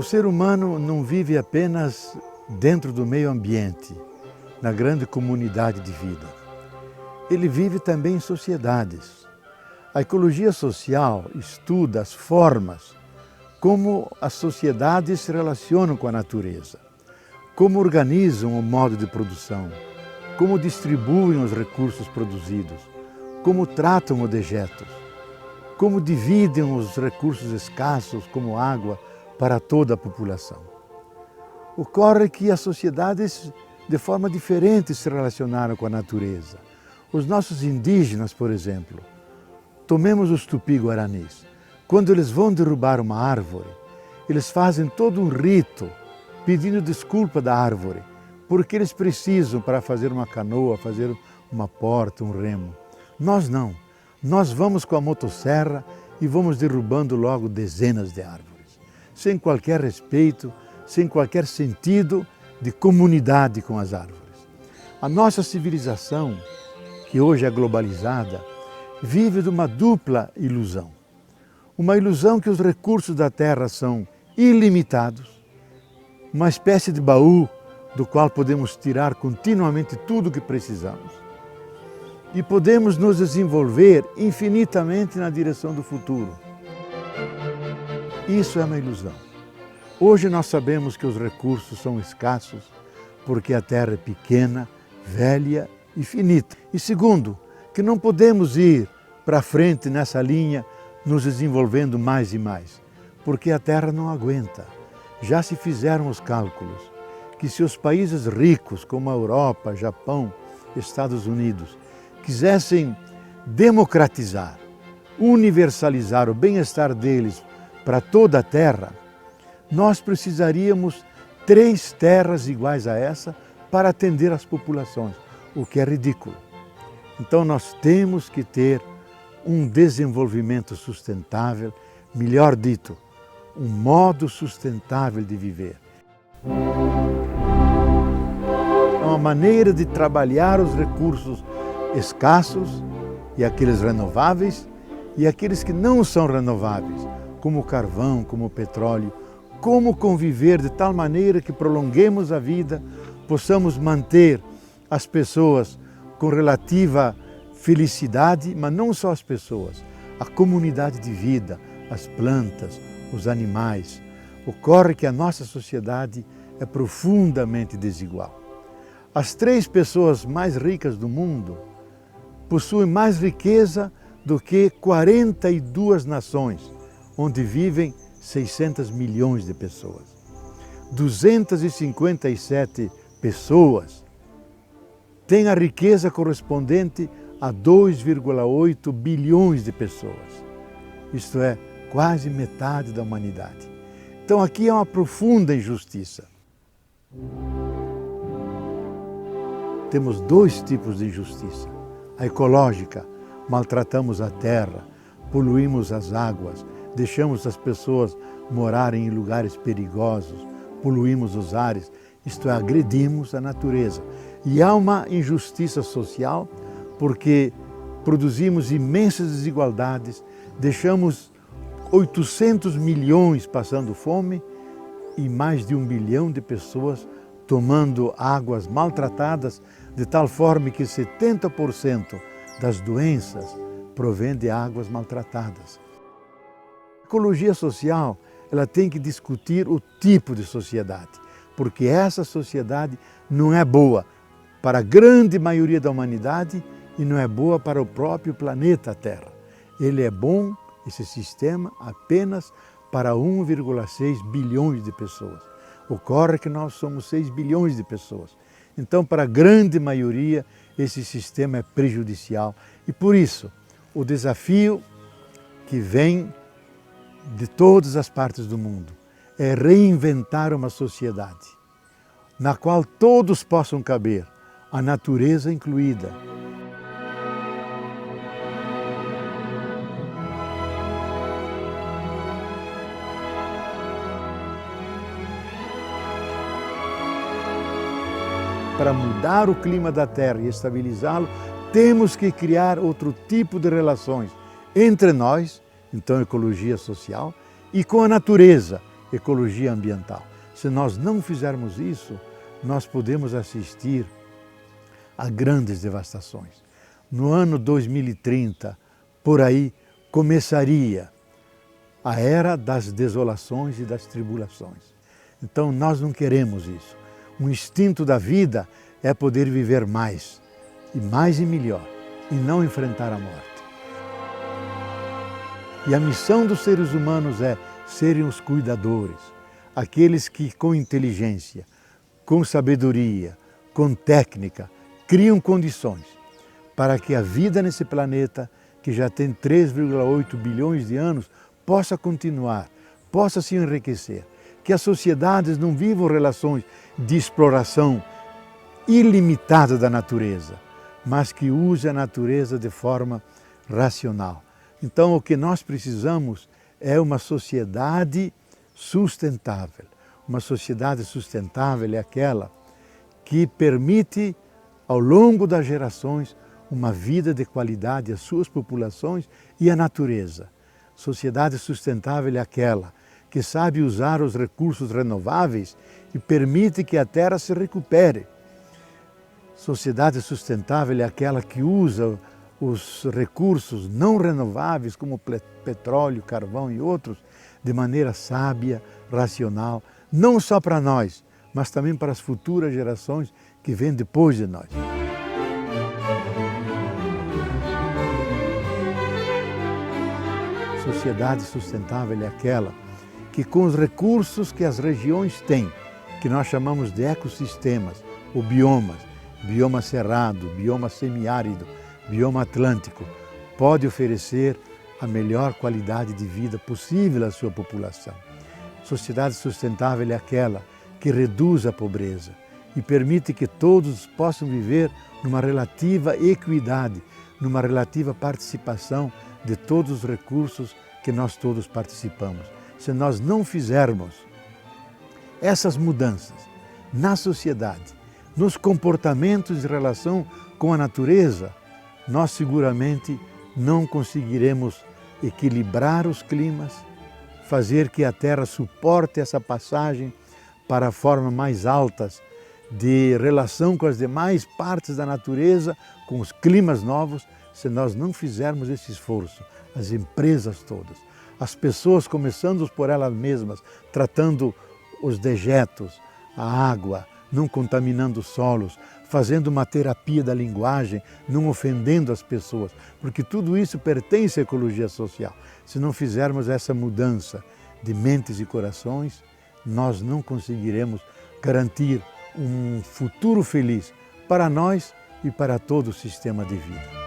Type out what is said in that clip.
ser humano não vive apenas dentro do meio ambiente, na grande comunidade de vida. Ele vive também em sociedades. A ecologia social estuda as formas como as sociedades se relacionam com a natureza, como organizam o modo de produção, como distribuem os recursos produzidos, como tratam os dejetos, como dividem os recursos escassos, como água, para toda a população. Ocorre que as sociedades, de forma diferente, se relacionaram com a natureza. Os nossos indígenas, por exemplo, tomemos os tupi-guaranis, quando eles vão derrubar uma árvore, eles fazem todo um rito pedindo desculpa da árvore, porque eles precisam para fazer uma canoa, fazer uma porta, um remo. Nós não. Nós vamos com a motosserra e vamos derrubando logo dezenas de árvores, sem qualquer respeito, sem qualquer sentido de comunidade com as árvores. A nossa civilização, que hoje é globalizada, vive de uma dupla ilusão. Uma ilusão que os recursos da terra são ilimitados, uma espécie de baú do qual podemos tirar continuamente tudo o que precisamos. E podemos nos desenvolver infinitamente na direção do futuro. Isso é uma ilusão. Hoje nós sabemos que os recursos são escassos porque a terra é pequena, velha e finita. E segundo, que não podemos ir para frente nessa linha nos desenvolvendo mais e mais, porque a terra não aguenta. Já se fizeram os cálculos que se os países ricos como a Europa, Japão, Estados Unidos quisessem democratizar, universalizar o bem-estar deles para toda a terra, nós precisaríamos 3 terras iguais a essa para atender as populações, o que é ridículo. Então nós temos que ter um desenvolvimento sustentável, melhor dito, um modo sustentável de viver. É uma maneira de trabalhar os recursos escassos e aqueles renováveis e aqueles que não são renováveis, como o carvão, como o petróleo, como conviver de tal maneira que prolonguemos a vida, possamos manter as pessoas com relativa felicidade, mas não só as pessoas, a comunidade de vida, as plantas, os animais. Ocorre que a nossa sociedade é profundamente desigual. As 3 pessoas mais ricas do mundo possuem mais riqueza do que 42 nações, onde vivem 600 milhões de pessoas. 257 pessoas têm a riqueza correspondente a 2,8 bilhões de pessoas. Isto é, quase metade da humanidade. Então aqui é uma profunda injustiça. Temos 2 tipos de injustiça. A ecológica, maltratamos a terra, poluímos as águas, deixamos as pessoas morarem em lugares perigosos, poluímos os ares, isto é, agredimos a natureza. E há uma injustiça social porque produzimos imensas desigualdades, deixamos 800 milhões passando fome e mais de 1 bilhão de pessoas tomando águas maltratadas, de tal forma que 70% das doenças provém de águas maltratadas. A ecologia social, ela tem que discutir o tipo de sociedade, porque essa sociedade não é boa para a grande maioria da humanidade e não é boa para o próprio planeta Terra. Ele é bom, esse sistema, apenas para 1,6 bilhões de pessoas. Ocorre que nós somos 6 bilhões de pessoas. Então, para a grande maioria, esse sistema é prejudicial. E por isso, o desafio que vem de todas as partes do mundo é reinventar uma sociedade na qual todos possam caber, a natureza incluída. Para mudar o clima da Terra e estabilizá-lo, temos que criar outro tipo de relações entre nós, então ecologia social, e com a natureza, ecologia ambiental. Se nós não fizermos isso, nós podemos assistir a grandes devastações. No ano 2030, por aí, começaria a era das desolações e das tribulações. Então nós não queremos isso. O instinto da vida é poder viver mais e melhor, e não enfrentar a morte. E a missão dos seres humanos é serem os cuidadores, aqueles que com inteligência, com sabedoria, com técnica, criam condições para que a vida nesse planeta, que já tem 3,8 bilhões de anos, possa continuar, possa se enriquecer. Que as sociedades não vivam relações de exploração ilimitada da natureza, mas que use a natureza de forma racional. Então, o que nós precisamos é uma sociedade sustentável. Uma sociedade sustentável é aquela que permite, ao longo das gerações, uma vida de qualidade às suas populações e à natureza. Sociedade sustentável é aquela que sabe usar os recursos renováveis e permite que a terra se recupere. Sociedade sustentável é aquela que usa os recursos não renováveis, como petróleo, carvão e outros, de maneira sábia, racional, não só para nós, mas também para as futuras gerações que vêm depois de nós. Sociedade sustentável é aquela que, com os recursos que as regiões têm, que nós chamamos de ecossistemas ou biomas, bioma cerrado, bioma semiárido, bioma atlântico, pode oferecer a melhor qualidade de vida possível à sua população. Sociedade sustentável é aquela que reduz a pobreza e permite que todos possam viver numa relativa equidade, numa relativa participação de todos os recursos que nós todos participamos. Se nós não fizermos essas mudanças na sociedade, nos comportamentos em relação com a natureza, nós seguramente não conseguiremos equilibrar os climas, fazer que a Terra suporte essa passagem para formas mais altas de relação com as demais partes da natureza, com os climas novos, se nós não fizermos esse esforço. As empresas todas, as pessoas começando por elas mesmas, tratando os dejetos, a água, não contaminando os solos, fazendo uma terapia da linguagem, não ofendendo as pessoas, porque tudo isso pertence à ecologia social. Se não fizermos essa mudança de mentes e corações, nós não conseguiremos garantir um futuro feliz para nós e para todo o sistema de vida.